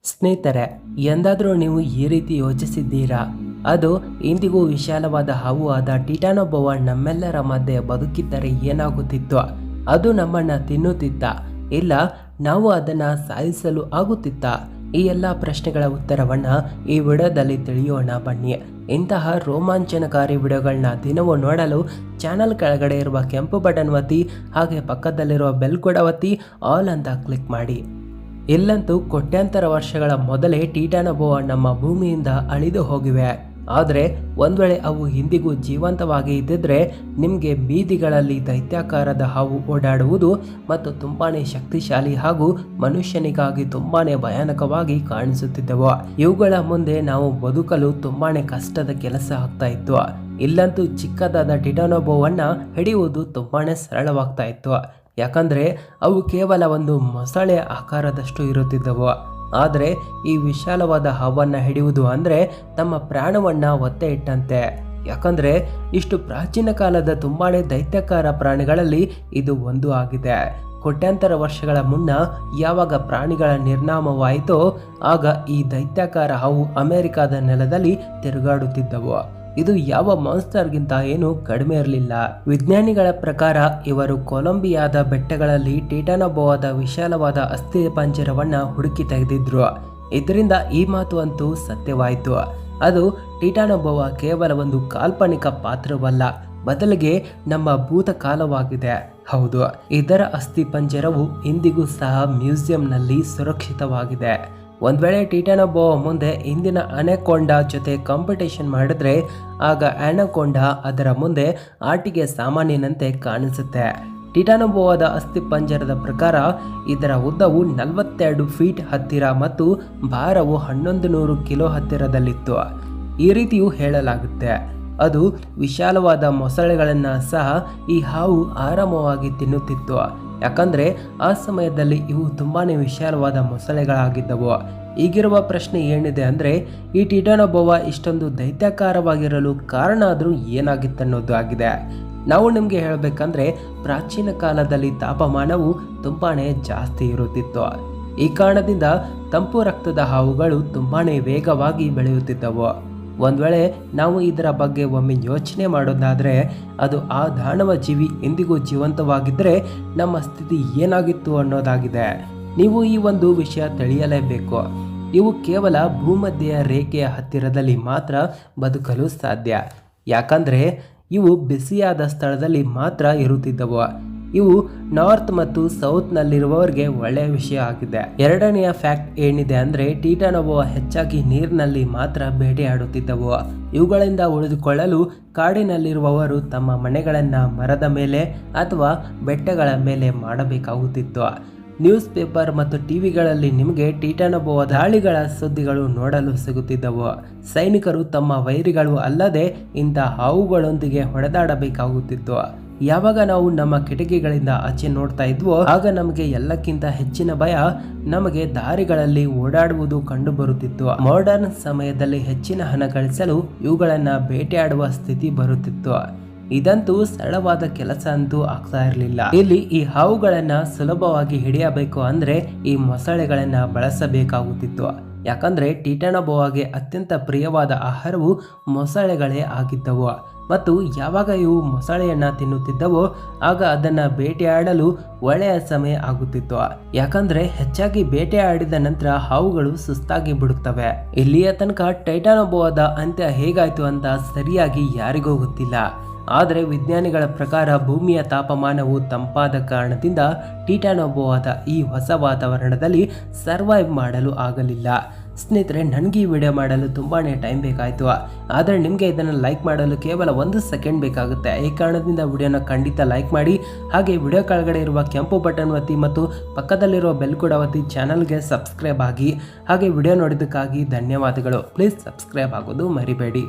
ಸ್ನೇಹಿತರೆ, ಎಂದಾದರೂ ನೀವು ಈ ರೀತಿ ಯೋಚಿಸಿದ್ದೀರಾ? ಅದು ಇಂದಿಗೂ ವಿಶಾಲವಾದ ಹಾವು ಆದ ಟಿಟಾನೋಬೋವಾ ನಮ್ಮೆಲ್ಲರ ಮಧ್ಯೆ ಬದುಕಿದ್ದರೆ ಏನಾಗುತ್ತಿತ್ತು? ಅದು ನಮ್ಮನ್ನ ತಿನ್ನುತ್ತಿತ್ತ? ಇಲ್ಲ ನಾವು ಅದನ್ನ ಸಾಯಿಸಲು ಆಗುತ್ತಿತ್ತ? ಈ ಎಲ್ಲ ಪ್ರಶ್ನೆಗಳ ಉತ್ತರವನ್ನ ಈ ವಿಡಿಯೋದಲ್ಲಿ ತಿಳಿಯೋಣ ಬನ್ನಿ. ಇಂತಹ ರೋಮಾಂಚನಕಾರಿ ವಿಡಿಯೋಗಳನ್ನ ದಿನವೂ ನೋಡಲು ಚಾನಲ್ ಕೆಳಗಡೆ ಇರುವ ಕೆಂಪು ಬಟನ್ ಒತ್ತಿ, ಹಾಗೆ ಪಕ್ಕದಲ್ಲಿರುವ ಬೆಲ್ ಕೂಡ ಒತ್ತಿ ಆಲ್ ಅಂತ ಕ್ಲಿಕ್ ಮಾಡಿ. ಇಲ್ಲಂತೂ ಕೋಟ್ಯಾಂತರ ವರ್ಷಗಳ ಮೊದಲೇ ಟಿಟಾನೋಬೋವಾ ನಮ್ಮ ಭೂಮಿಯಿಂದ ಅಳಿದು ಹೋಗಿವೆ. ಆದರೆ ಒಂದ್ ವೇಳೆ ಅವು ಇಂದಿಗೂ ಜೀವಂತವಾಗಿ ಇದ್ದಿದ್ರೆ ನಿಮಗೆ ಬೀದಿಗಳಲ್ಲಿ ದೈತ್ಯಾಕಾರದ ಹಾವು ಓಡಾಡುವುದು ಮತ್ತು ತುಂಬಾನೇ ಶಕ್ತಿಶಾಲಿ ಹಾಗೂ ಮನುಷ್ಯನಿಗಾಗಿ ತುಂಬಾನೇ ಭಯಾನಕವಾಗಿ ಕಾಣಿಸುತ್ತಿದ್ದವು. ಇವುಗಳ ಮುಂದೆ ನಾವು ಬದುಕಲು ತುಂಬಾನೇ ಕಷ್ಟದ ಕೆಲಸ ಆಗ್ತಾ ಇತ್ತು. ಇಲ್ಲಂತೂ ಚಿಕ್ಕದಾದ ಟಿಟಾನೋಬೋವನ್ನ ಹಿಡಿಯುವುದು ತುಂಬಾನೇ ಸರಳವಾಗ್ತಾ ಇತ್ತು. ಯಾಕಂದ್ರೆ ಅವು ಕೇವಲ ಒಂದು ಮೊಸಳೆ ಆಕಾರದಷ್ಟು ಇರುತ್ತಿದ್ದವು. ಆದರೆ ಈ ವಿಶಾಲವಾದ ಹಾವನ್ನ ಹಿಡಿಯುವುದು ಅಂದ್ರೆ ತಮ್ಮ ಪ್ರಾಣವನ್ನ ಒತ್ತೆ ಇಟ್ಟಂತೆ. ಯಾಕಂದ್ರೆ ಇಷ್ಟು ಪ್ರಾಚೀನ ಕಾಲದ ತುಂಬಾನೇ ದೈತ್ಯಕಾರ ಪ್ರಾಣಿಗಳಲ್ಲಿ ಇದು ಒಂದು ಆಗಿದೆ. ಕೋಟ್ಯಾಂತರ ವರ್ಷಗಳ ಮುನ್ನ ಯಾವಾಗ ಪ್ರಾಣಿಗಳ ನಿರ್ನಾಮವಾಯಿತೋ ಆಗ ಈ ದೈತ್ಯಾಕಾರ ಹಾವು ಅಮೆರಿಕಾದ ನೆಲದಲ್ಲಿ ತಿರುಗಾಡುತ್ತಿದ್ದವು. ಇದು ಯಾವ ಮಾನ್ಸ್ಟರ್ಗಿಂತ ಏನು ಕಡಿಮೆ ಇರಲಿಲ್ಲ. ವಿಜ್ಞಾನಿಗಳ ಪ್ರಕಾರ ಇವರು ಕೊಲಂಬಿಯಾದ ಬೆಟ್ಟಗಳಲ್ಲಿ ಟಿಟಾನೋಬೋವಾದ ವಿಶಾಲವಾದ ಅಸ್ಥಿ ಪಂಜರವನ್ನ ಹುಡುಕಿ ತೆಗೆದಿದ್ರು. ಇದರಿಂದ ಈ ಮಾತು ಅಂತೂ ಸತ್ಯವಾಯಿತು. ಅದು ಟಿಟಾನೋಬೋವಾ ಕೇವಲ ಒಂದು ಕಾಲ್ಪನಿಕ ಪಾತ್ರವಲ್ಲ, ಬದಲಿಗೆ ನಮ್ಮ ಭೂತಕಾಲವಾಗಿದೆ. ಹೌದು, ಇದರ ಅಸ್ಥಿ ಪಂಜರವು ಇಂದಿಗೂ ಸಹ ಮ್ಯೂಸಿಯಂನಲ್ಲಿ ಸುರಕ್ಷಿತವಾಗಿದೆ. ಒಂದ್ ವೇಳೆ ಟಿಟಾನೋಬೋವಾ ಮುಂದೆ ಇಂದಿನ ಅನಾಕೊಂಡಾ ಜೊತೆ ಕಾಂಪಿಟೇಷನ್ ಮಾಡಿದ್ರೆ ಆಗ ಅನಾಕೊಂಡಾ ಅದರ ಮುಂದೆ ಆಟಿಗೆ ಸಾಮಾನ್ಯನಂತೆ ಕಾಣಿಸುತ್ತೆ. ಟಿಟಾನೋಬೋವಾದ ಅಸ್ಥಿ ಪಂಜರದ ಪ್ರಕಾರ ಇದರ ಉದ್ದವು 42 ಫೀಟ್ ಹತ್ತಿರ ಮತ್ತು ಭಾರವು 1100 ಕಿಲೋ ಹತ್ತಿರದಲ್ಲಿತ್ತು. ಈ ರೀತಿಯೂ ಹೇಳಲಾಗುತ್ತೆ. ಅದು ವಿಶಾಲವಾದ ಮೊಸಳೆಗಳನ್ನ ಸಹ ಈ ಹಾವು ಆರಾಮವಾಗಿ ತಿನ್ನುತ್ತಿತ್ತು. ಯಾಕಂದ್ರೆ ಆ ಸಮಯದಲ್ಲಿ ಇವು ತುಂಬಾನೇ ವಿಶಾಲವಾದ ಮೊಸಳೆಗಳಾಗಿದ್ದವು. ಈಗಿರುವ ಪ್ರಶ್ನೆ ಏನಿದೆ ಅಂದ್ರೆ ಈ ಟಿಟಾನೋಬೋವಾ ಇಷ್ಟೊಂದು ದೈತ್ಯಾಕಾರವಾಗಿರಲು ಕಾರಣ ಆದ್ರೂ ಏನಾಗಿತ್ತನ್ನೋದು ಆಗಿದೆ. ನಾವು ನಿಮ್ಗೆ ಹೇಳಬೇಕಂದ್ರೆ ಪ್ರಾಚೀನ ಕಾಲದಲ್ಲಿ ತಾಪಮಾನವು ತುಂಬಾನೇ ಜಾಸ್ತಿ ಇರುತ್ತಿತ್ತು. ಈ ಕಾರಣದಿಂದ ತಂಪು ರಕ್ತದ ಹಾವುಗಳು ತುಂಬಾನೇ ವೇಗವಾಗಿ ಬೆಳೆಯುತ್ತಿದ್ದವು. ಒಂದ್ ವೇಳೆ ನಾವು ಇದರ ಬಗ್ಗೆ ಒಮ್ಮೆ ಯೋಚನೆ ಮಾಡೋದಾದ್ರೆ ಅದು ಆ ದಾನವ ಜೀವಿ ಎಂದಿಗೂ ಜೀವಂತವಾಗಿದ್ದರೆ ನಮ್ಮ ಸ್ಥಿತಿ ಏನಾಗಿತ್ತು ಅನ್ನೋದಾಗಿದೆ. ನೀವು ಈ ಒಂದು ವಿಷಯ ತಿಳಿಯಲೇಬೇಕು. ಇವು ಕೇವಲ ಭೂಮಧ್ಯೆಯ ರೇಖೆಯ ಹತ್ತಿರದಲ್ಲಿ ಮಾತ್ರ ಬದುಕಲು ಸಾಧ್ಯ. ಯಾಕಂದ್ರೆ ಇವು ಬಿಸಿಯಾದ ಸ್ಥಳದಲ್ಲಿ ಮಾತ್ರ ಇರುತ್ತಿದ್ದವು. ಇವು ನಾರ್ತ್ ಮತ್ತು ಸೌತ್ ನಲ್ಲಿರುವವರಿಗೆ ಒಳ್ಳೆಯ ವಿಷಯ ಆಗಿದೆ. ಎರಡನೆಯ ಫ್ಯಾಕ್ಟ್ ಏನಿದೆ ಅಂದ್ರೆ ಟಿಟಾನೋಬೋವಾ ಹೆಚ್ಚಾಗಿ ನೀರಿನಲ್ಲಿ ಮಾತ್ರ ಬೇಟೆಯಾಡುತ್ತಿದ್ದವು. ಇವುಗಳಿಂದ ಉಳಿದುಕೊಳ್ಳಲು ಕಾಡಿನಲ್ಲಿರುವವರು ತಮ್ಮ ಮನೆಗಳನ್ನ ಮರದ ಮೇಲೆ ಅಥವಾ ಬೆಟ್ಟಗಳ ಮೇಲೆ ಮಾಡಬೇಕಾಗುತ್ತಿತ್ತು. ನ್ಯೂಸ್ ಪೇಪರ್ ಮತ್ತು ಟಿವಿಗಳಲ್ಲಿ ನಿಮಗೆ ಟಿಟಾನೋಬೋವಾ ದಾಳಿಗಳ ಸುದ್ದಿಗಳು ನೋಡಲು ಸಿಗುತ್ತಿದ್ದವು. ಸೈನಿಕರು ತಮ್ಮ ವೈರಿಗಳು ಅಲ್ಲದೆ ಇಂಥ ಹಾವುಗಳೊಂದಿಗೆ ಹೊಡೆದಾಡಬೇಕಾಗುತ್ತಿತ್ತು. ಯಾವಾಗ ನಾವು ನಮ್ಮ ಕಿಟಕಿಗಳಿಂದ ಆಚೆ ನೋಡ್ತಾ ಇದ್ವೋ ಆಗ ನಮಗೆ ಎಲ್ಲಕ್ಕಿಂತ ಹೆಚ್ಚಿನ ಭಯ ನಮಗೆ ದಾರಿಗಳಲ್ಲಿ ಓಡಾಡುವುದು ಕಂಡು ಬರುತ್ತಿತ್ತು. ಮಾಡರ್ನ್ ಸಮಯದಲ್ಲಿ ಹೆಚ್ಚಿನ ಹಣ ಗಳಿಸಲು ಇವುಗಳನ್ನ ಬೇಟೆಯಾಡುವ ಸ್ಥಿತಿ ಬರುತ್ತಿತ್ತು. ಇದಂತೂ ಸರಳವಾದ ಕೆಲಸ ಅಂತೂ ಆಗ್ತಾ ಇರಲಿಲ್ಲ. ಇಲ್ಲಿ ಈ ಹಾವುಗಳನ್ನ ಸುಲಭವಾಗಿ ಹಿಡಿಯಬೇಕು ಅಂದ್ರೆ ಈ ಮೊಸಳೆಗಳನ್ನ ಬಳಸಬೇಕಾಗುತ್ತಿತ್ತು. ಯಾಕಂದ್ರೆ ಟಿಟಾನೋಬೋವಾಗೆ ಅತ್ಯಂತ ಪ್ರಿಯವಾದ ಆಹಾರವು ಮೊಸಳೆಗಳೇ ಆಗಿದ್ದವು. ಮತ್ತು ಯಾವಾಗ ಇವು ಮೊಸಳೆಯನ್ನ ತಿನ್ನುತ್ತಿದ್ದವೋ ಆಗ ಅದನ್ನ ಬೇಟೆಯಾಡಲು ಒಳ್ಳೆಯ ಸಮಯ ಆಗುತ್ತಿತ್ತು. ಯಾಕಂದ್ರೆ ಹೆಚ್ಚಾಗಿ ಬೇಟೆಯಾಡಿದ ನಂತರ ಹಾವುಗಳು ಸುಸ್ತಾಗಿ ಬಿಡುತ್ತವೆ. ಇಲ್ಲಿಯ ತನಕ ಟೈಟಾನೋಬೋವಾದ ಅಂತ್ಯ ಹೇಗಾಯ್ತು ಅಂತ ಸರಿಯಾಗಿ ಯಾರಿಗೂ ಗೊತ್ತಿಲ್ಲ. ಆದರೆ ವಿಜ್ಞಾನಿಗಳ ಪ್ರಕಾರ ಭೂಮಿಯ ತಾಪಮಾನವು ತಂಪಾದ ಕಾರಣದಿಂದ ಟಿಟಾನೋಬೋವಾದ ಈ ಹೊಸ ವಾತಾವರಣದಲ್ಲಿ ಸರ್ವೈವ್ ಮಾಡಲು ಆಗಲಿಲ್ಲ. ಸ್ನೇಹಿತರೆ, ನನಗೆ ಈ ವಿಡಿಯೋ ಮಾಡಲು ತುಂಬಾನೇ ಟೈಮ್ ಬೇಕಾಯಿತು. ಆದರೆ ನಿಮಗೆ ಇದನ್ನು ಲೈಕ್ ಮಾಡಲು ಕೇವಲ 1 ಸೆಕೆಂಡ್ ಬೇಕಾಗುತ್ತೆ. ಈ ಕಾರಣದಿಂದ ವಿಡಿಯೋನ ಖಂಡಿತ ಲೈಕ್ ಮಾಡಿ, ಹಾಗೆ ವಿಡಿಯೋ ಕೆಳಗಡೆ ಇರುವ ಕೆಂಪು ಬಟನ್ ಒತ್ತಿ ಮತ್ತು ಪಕ್ಕದಲ್ಲಿರುವ ಬೆಲ್ ಕೂಡ ಒತ್ತಿ ಚಾನಲ್ಗೆ ಸಬ್ಸ್ಕ್ರೈಬ್ ಆಗಿ. ಹಾಗೆ ವಿಡಿಯೋ ನೋಡಿದ್ದಕ್ಕಾಗಿ ಧನ್ಯವಾದಗಳು. ಪ್ಲೀಸ್ ಸಬ್ಸ್ಕ್ರೈಬ್ ಆಗೋದು ಮರಿಬೇಡಿ.